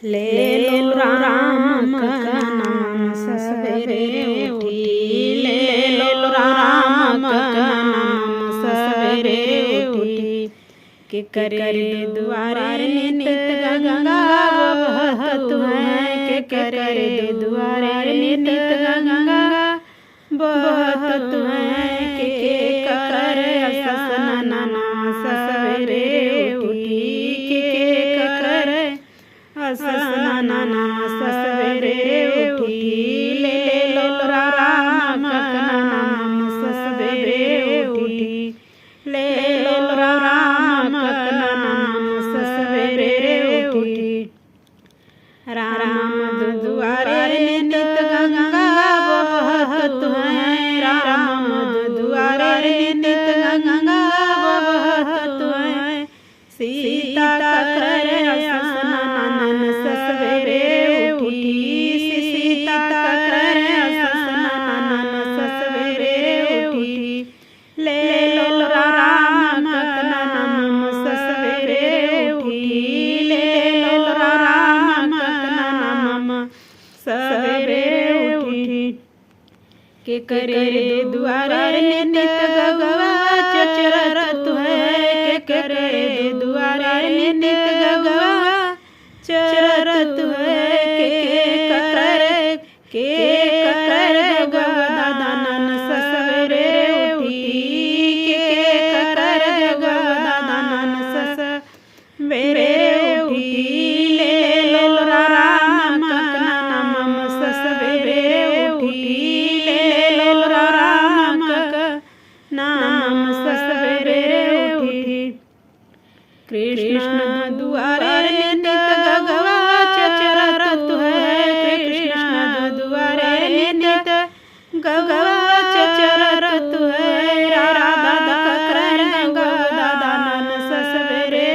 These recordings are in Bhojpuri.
ले लो राम का नाम सवेरे उठी, ले लो राम का नाम सवेरे उठी। के करे द्वारे नित गंगा बहत है, के करे द्वारे नित गंगा बहत है। के करे स्नान सवेरे उठी, के करे स्नान सवेरे उठी। ले लो राम का नाम सवेरे उठी, ले लो राम का नाम सवेरे उठी। राम दुआरे नित गंगा बहत है, राम दुआरे नित गंगा बहत है। सीता करे स्नान सवेरे उठी, सीता करे स्नान सवेरे उठी। ले लो राम का नाम सवेरे उठी, ले लो राम का नाम सवेरे उठी। के करे द्वारे नित गंगा चरत है, के करे द्वारे नित गंगा चरत है। के करे गदानन सवेरे उठी, के करे गदानन सवेरे उठी। ले लो राम का नाम सवेरे उठी, ले लो राम का नाम सवेरे उठी। कृष्ण दुआरे नित गंगा चरत है, कृष्ण दुआरे नित गंगा चरत है। राधा करे गदानन सवेरे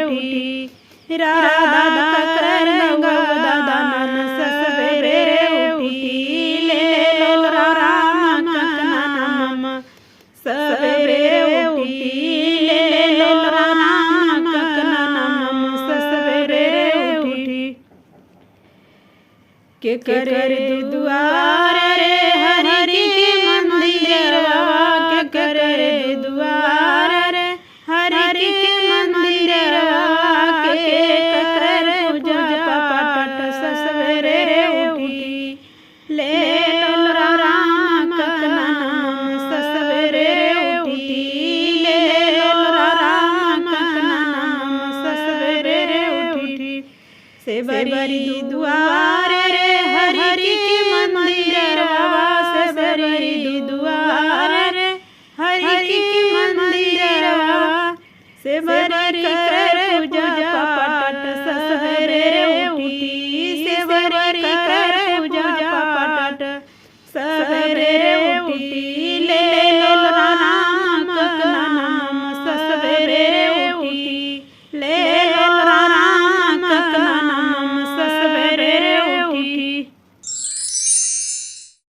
उठी, राधा करे गदानन सवेरे उठी। ले लो राम का नाम सवेरे उठी, ले लो राम का नाम सवेरे उठी। के करे द्वारे हरि के मंदिर, के करे द्वारे हरि के मंदिर। के करे पूजा पाठ सवेरे उठी, ले लो राम का नाम सवेरे उठी, ले लो राम का नाम सवेरे उठी। से बरी दुआरे हरि के मंदिर, से बरी दुआरे हरि के मंदिर। से बरी करे पूजा पाठ सवेरे उठी, से बरी करे पूजा पाठ सवेरे उठी। ले लो राम का नाम सवेरे